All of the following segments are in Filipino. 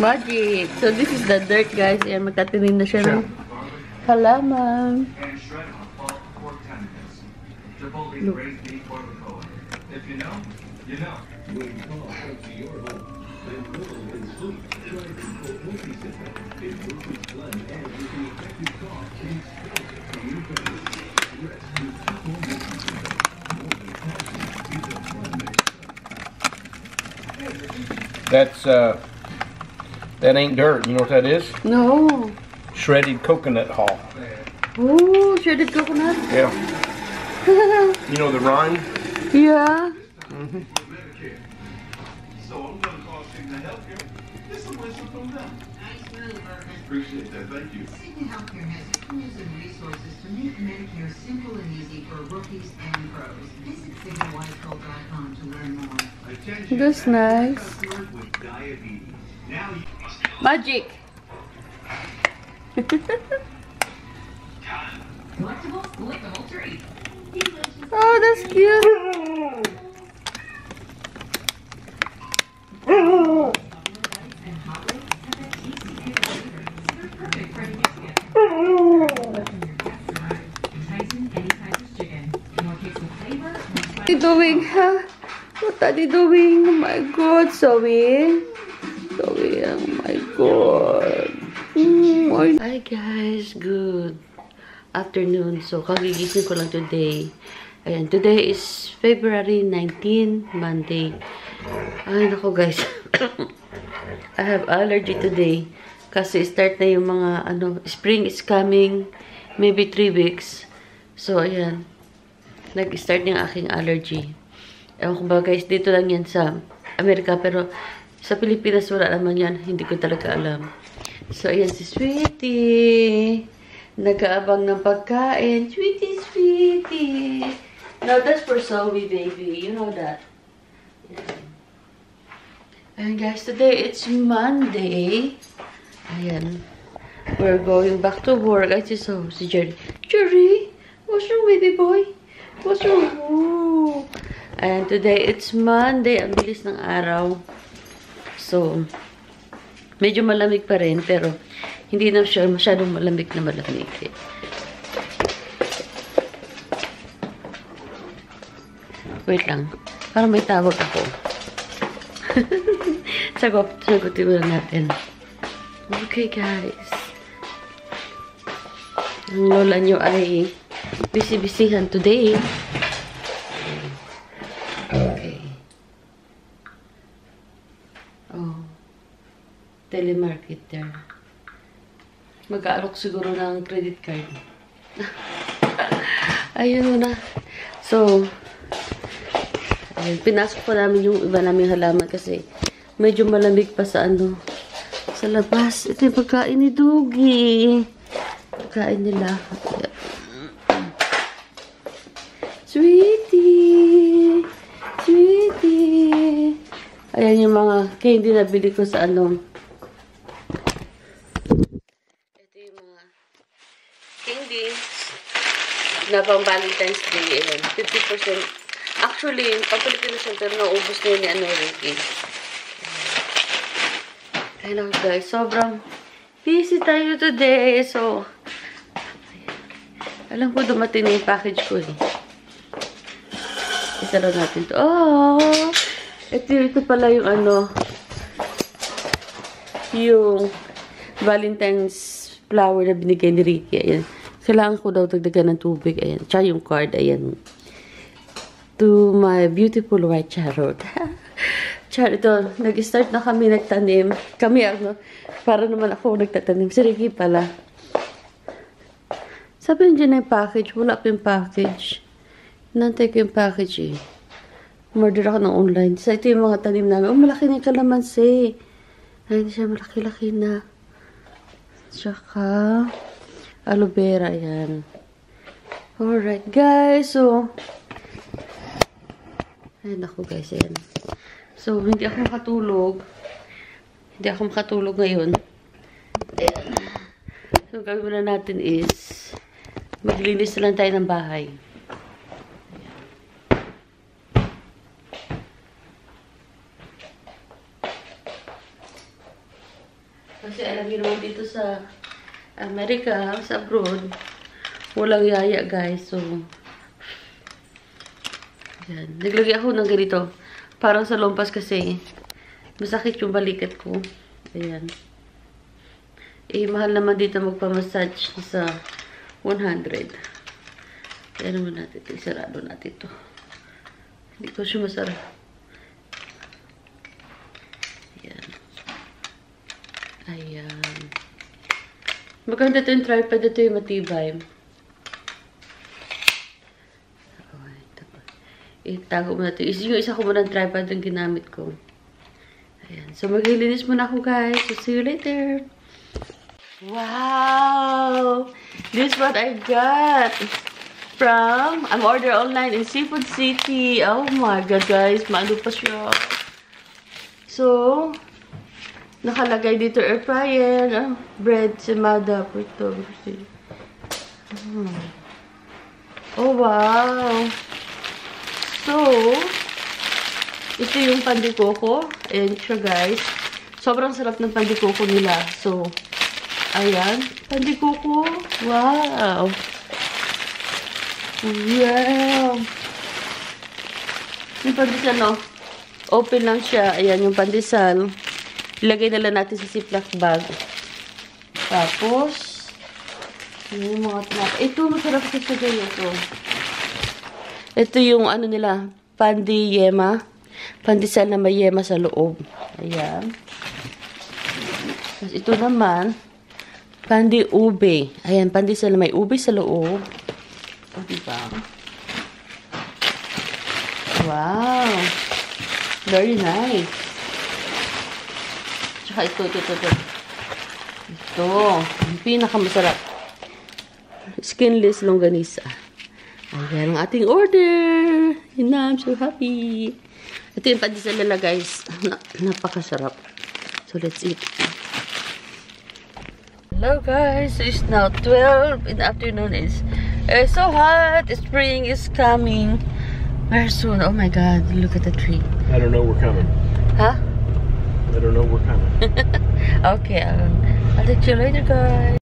Magic. So, this is the dirt, guys. Ayan, magtatinim na siya ng halaman. Look. That ain't dirt. You know what that is? No. Shredded coconut hull. Oh, shredded coconut? Yeah. You know the rind? Yeah. Mm-hmm. So I'm going to call Cigna Healthcare. This will win some from them. Nice move, Marcus. Appreciate that. Thank you. Cigna Healthcare has tools and resources to make Medicare simple and easy for rookies and pros. Visit CignaWhiteCoat.com to learn more. Attention. That's nice. Customers with diabetes. Now you Magic. Collectibles, lickable treats. Oh, that's cute. What are you doing, huh? What are you doing? Oh my god, Zoe. Zoe, oh my god. Hi guys, good afternoon. So, kagigising ko lang today. Ayan, today is February 19, Monday. Ay, naku guys. I have allergy today. Kasi start na yung mga, spring is coming. Maybe 3 weeks. So, ayan. Nag-start na yung aking allergy. Ewan ko ba guys, dito lang yan sa Amerika. Pero, sa Pilipinas wala naman yan. Hindi ko talaga alam. So, ayan si Sweetie. Nag-aabang ng pagkain. Sweetie, Sweetie. Now, that's for Zoe, baby. You know that. And guys, today it's Monday. Ayan. We're going back to work. I see si Jerry. Jerry, what's wrong, baby boy? What's wrong? Ooh. And today it's Monday. Ang bilis ng araw. So, medyo malamig pa rin. Pero, hindi na siya masyadong malamig na malamig. Wait lang. Parang may tawag ako. Sagutin mo natin. Okay, guys. Ang lola nyo ay busy-busyhan today. Okay. Oh. Telemarketer. Mag-aalok siguro ng credit card. Ayun na. So, ayun, pinasok pa namin yung iba naming halaman kasi medyo malamig pa sa sa labas. Ito yung pagkain ni Doogie. Pagkain nila. Sweetie! Sweetie! Ayan yung mga candy na bili ko sa Ito yung mga candy na pang Valentine's Day. Ayan, 50%. Actually, pang-Pilipino siya, pero naubos na yun ni Ricky. Ayun guys, sobrang busy tayo today. So, alam ko dumating na yung package ko eh. Isa lang natin to. Oh! Ito pala yung yung Valentine's flower na binigay ni Ricky. Ayan. Kailangan ko daw dagdagan ng tubig. Ayan. Tsaka yung card. Ayan. To my beautiful white charot. Ito, nag-start na kami nagtanim. Kami, para naman ako nagtatanim. Si Ricky pala. Sabi nyo na yung package. Wala pa yung package. Nantay ko yung package eh. Order ako ng online. So, ito yung mga tanim namin. Oh, malaki na yung kalamansi. Ay, hindi siya malaki-laki na. Tsaka, aloe vera, yan. Alright, guys. So, ay, naku, guys, yan. So, hindi ako makatulog. Hindi ako makatulog ngayon. Ayan. So, gawin muna natin is maglinis na lang tayo ng bahay. Kasi alam niyo naman dito sa Amerika, sa abroad, walang yaya guys. So, yan. Naglagay ako ng ganito. Parang sa lumpas kasi masakit yung balikat ko. Ayan. Eh, mahal naman dito magpamassage sa 100. Kaya naman natin ito. Isarado natin ito. Hindi ko siya masarap. Ayan. Ayan. Maganda ito yung tripod. Ito yung matibay. Itago mo natin. Yung isa ko muna ng tripod ang ginamit ko. Ayan. So, maglilinis muna ako, guys. So, see you later. Wow! This is what I got from, I'm order online in Seafood City. Oh my God, guys. Maano pa siya. So, nakalagay dito air fryer, bread, semada, puto. Oh, wow! So, ito yung pandikoko. Ayan siya, guys. Sobrang sarap ng pandikoko nila. So, ayan. Pandikoko. Wow. Wow. Yung pandesal, no? Open lang siya. Ayan, yung pandesal. Ilagay na lang natin sa ziploc bag. Tapos, ayan yung mga tinapa. Ito, masarap sa sagay ito. Ito yung ano nila, pandi yema. Pandesal na may yema sa loob. Ayan. Tapos ito naman, pandi ube. Ayan, pandesal na may ube sa loob. O, diba? Wow. Very nice. Tsaka ito. Ito. Yung pinakamasarap. Skinless longganisa. Ayan ang ating order. Yun na, I'm so happy. Ito yung pandesal nila, guys. Napakasarap. So, let's eat. Hello, guys. So, it's now 12 in the afternoon. It's so hot. Spring is coming. Very soon. Oh my God. Look at the tree. I don't know we're coming. Huh? I don't know we're coming. Okay. I'll talk to you later, guys.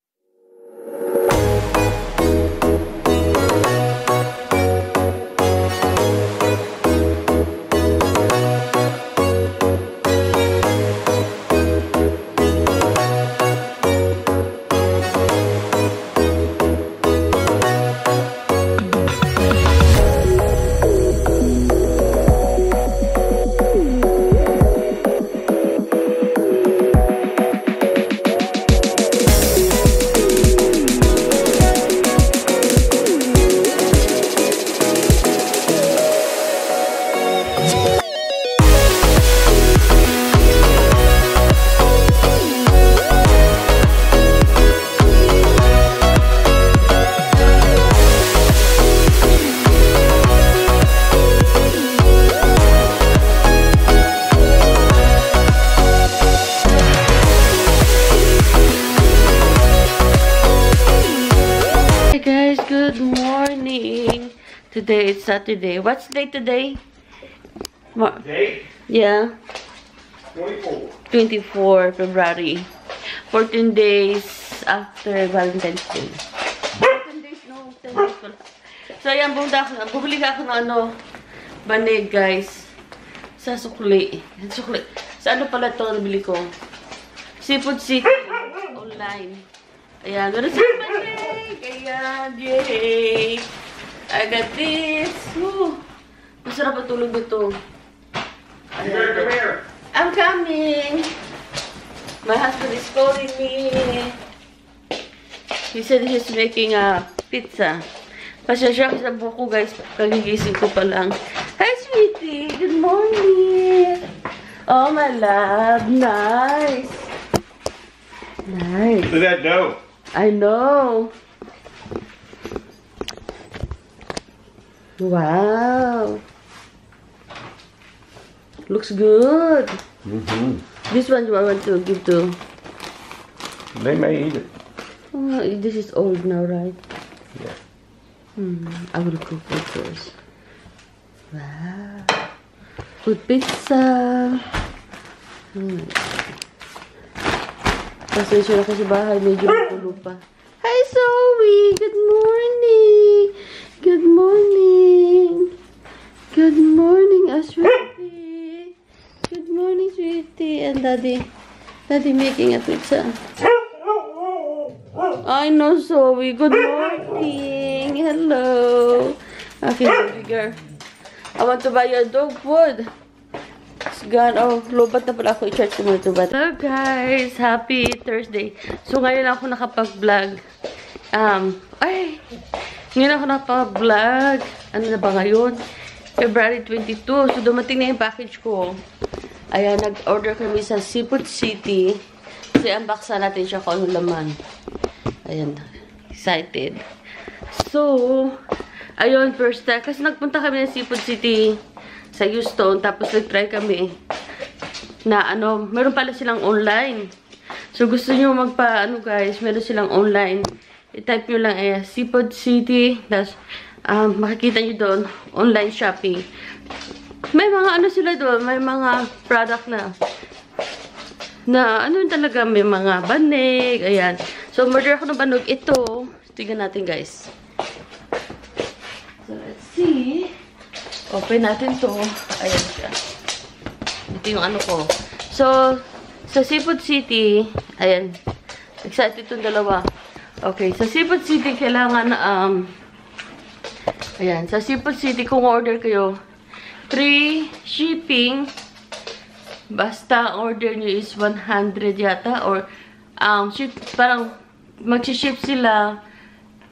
Good morning. Today is Saturday. What's the date today? Date? Yeah. 24 February. 14 days after Valentine's Day. 10 days, no. 10 days pala. So, ayan, bumili ka ako ng banig, guys. Sa sukli. Sukli. Sa ano pala ito nabili ko? Seafood City. Online. Ayan, gano'n sa banig. Ayan, yay! I got this. Woo. Masarap ang tulog nito. Come here. I'm coming. My husband is calling me. He said he's making a pizza. Pasensya sa buko, guys. Kagigising ko pa lang. Hi, sweetie. Good morning. Oh, my love. Nice. Nice. Look at that dough. I know. Wow. Looks good. Mm-hmm. This one I want to give to. They may eat it. Oh, this is old now, right? Yeah. I will cook it first. Wow. Good pizza. Pasensya na kasi bahay, medyo magulo pa. Hi, Zoe! Good morning! Good morning! Good morning, sweetie! Good morning, sweetie! And Daddy making a pizza. I know, Zoe. Good morning! Hello! Okay, baby girl. I want to buy your dog food. It's gone. Oh, lobat na pala ako. I-charge ko muna ito ba? Hello, guys! Happy Thursday. So, ngayon ako nakapag-vlog. Ngayon ako nakapag-vlog. Ano na ba ngayon? February 22. So, dumating na yung package ko. Ayan, nag-order kami sa Seafood City. Kasi unboxan natin siya kung anong laman. Ayan. Excited. So, ayun, first time. Kasi nagpunta kami ng Seafood City sa Houston. Tapos nag-try kami na meron pala silang online. So, gusto nyo guys, meron silang online. I-type nyo lang Seafood City. Tapos, makikita nyo doon, online shopping. May mga sila doon, may mga product na talaga, may mga banig, ayan. So, order ako ng banog. Ito, tingnan natin guys. So, let's see. Open natin to. Ayan siya. Ito yung ko. So, sa Seafood City, ayan. Excited itong dalawa. Okay, sa Seafood City, kailangan, ayan. Sa Seafood City, kung order kayo, free shipping. Basta order nyo is 100 yata. Or, parang, mag-ship sila.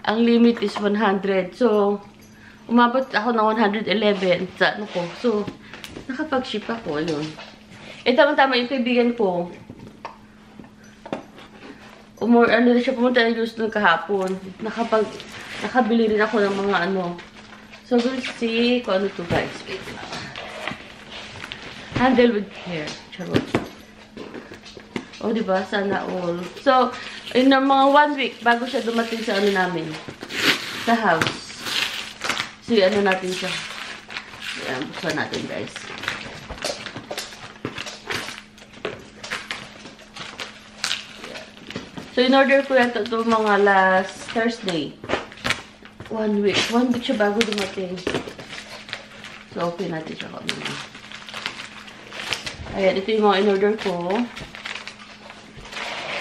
Ang limit is 100. So, umabot ako ng 111 sa ko. So, nakapag-ship ako. Ayun. Tama-tama yung kaibigan ko. Na siya pumunta ng Houston kahapon. Nakabili rin ako ng mga So, we'll see kung ano to guys. Wait lang. Handle with care. Charot. O, diba? Sana all. So, in mga 1 week, bago siya dumating sa namin. Sa house. So, natin siya. Ayan, buksan natin, guys. Ayan. So, in-order ko yan ito mga last Thursday. 1 week. 1 week siya bago dumating. So, open natin siya kami. Ayan, ito yung mga in-order ko.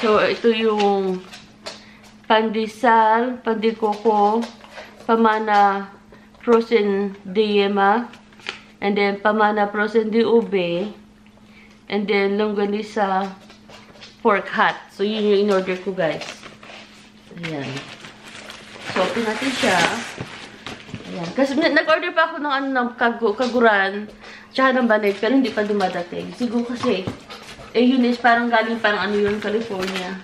So, ito yung pandesal, pandikoko, pamana frozen de yema, and then pamana frozen de ube, and then longganisa pork hot. So, yun yung in-order ko, guys. Ayan. So, open natin siya. Ayan. Kasi nag-order pa ako ng kaguran, tsaka ng banig, pero hindi pa dumadating. Siguro kasi, yun is parang galing parang yun, California.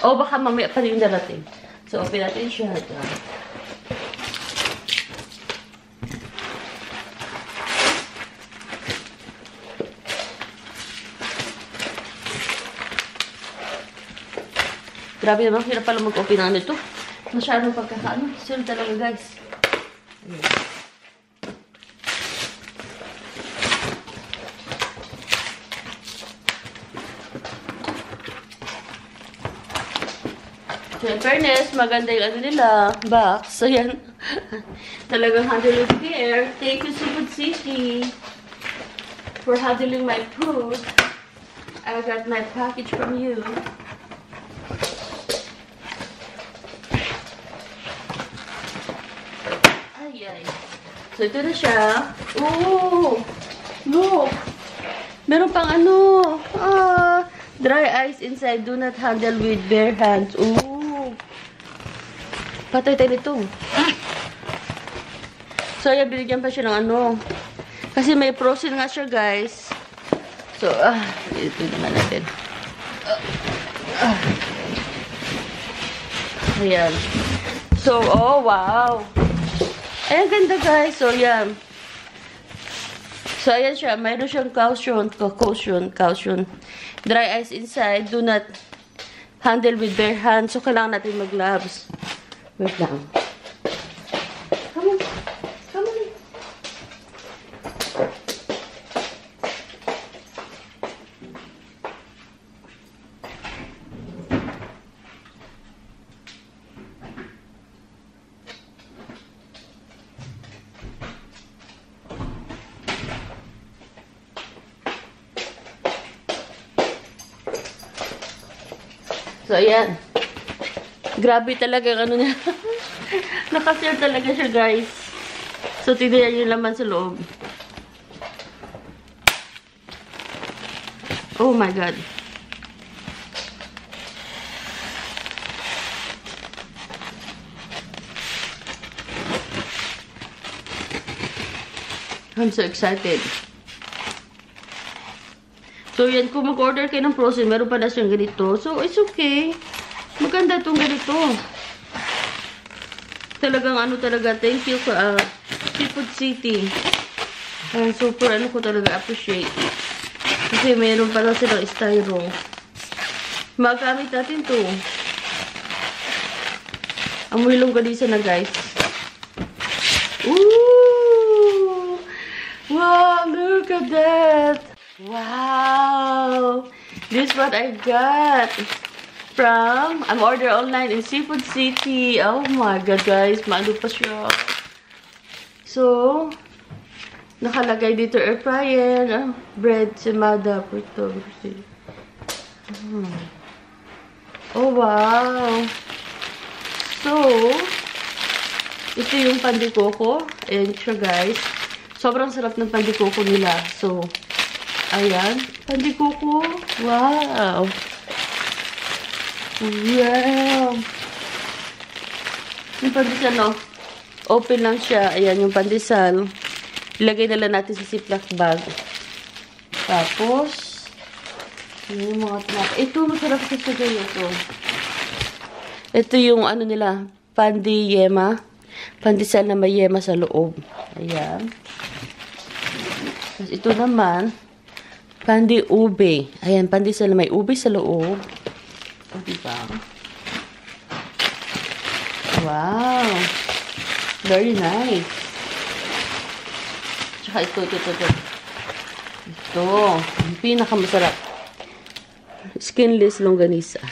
O, baka mamaya pa rin darating. So, open natin siya. Ito. Grabe naman, hirap pala mag-open na ito. Masyadong pagkakaano. Sure talaga, guys. Ayan. So, in fairness, maganda yung nila, box. So, yan. Talagang handle with care. Thank you, Seafood City, for handling my food. I got my package from you. So, ito na siya. Oh! Look! Meron pang dry ice inside. Do not handle with bare hands. Oh! Patay tayo nito. So, ayan, binigyan pa siya ng kasi may frozen nga siya, guys. So, ito naman natin. Ayan. So, oh, wow! Ayan, ganda guys. So, yan. So, ayan siya. Mayroon siyang caution. Dry ice inside. Do not handle with bare hands. So, kailangan natin mag-gloves. Wait lang. Come on. Come on. So, ayan. Grabe talaga ang ano niya. Naka-share talaga siya, guys. So, tignan yung laman sa loob. Oh my God. I'm so excited. So, yan. Kung mag-order kayo ng frozen, meron pa na siyang ganito. So, it's okay. Maganda itong ganito. Talagang ano talaga. Thank you for Seafood City. Super ano ko talaga appreciate. Kasi meron pa lang silang styro. Magamit natin to. Amoy longganisa na, guys. Ooh! Wow! Look at that! Wow! This is what I got from I'm order online in Seafood City. Oh my God, guys. Maano pa siya. So, nakalagay dito air fryer, bread, semada, puto. Oh, wow. So, ito yung pandikoko. Ayan siya, guys. Sobrang sarap ng pandikoko nila. So, ayan. Pandikoko. Wow. Wow. Yung pandesal, no? Open lang siya. Ayan, yung pandesal. Ilagay na lang natin sa ziploc bag. Tapos, yung mga tinapay. Ito, masarap sa sagay ito. Ito yung ano nila, pandi yema. Pandesal na may yema sa loob. Ayan. Tapos ito naman, pandi ube. Ayan, pandesal na may ube sa loob. O, diba? Wow. Very nice. Tsaka ito. Ito. Ang pinakamasarap. Skinless longganisa.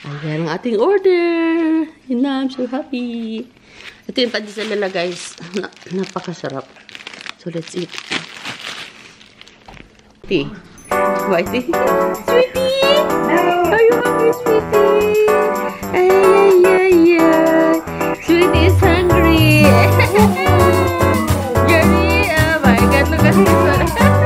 Ayan ang ating order. Yun na, I'm so happy. Ito yung pandesal nila, guys. Napakasarap. So, let's eat. Tea. Whitey. Sweetie! Are you hungry, sweetie? Ay. Sweetie is hungry. Journey, oh my God, look at this one.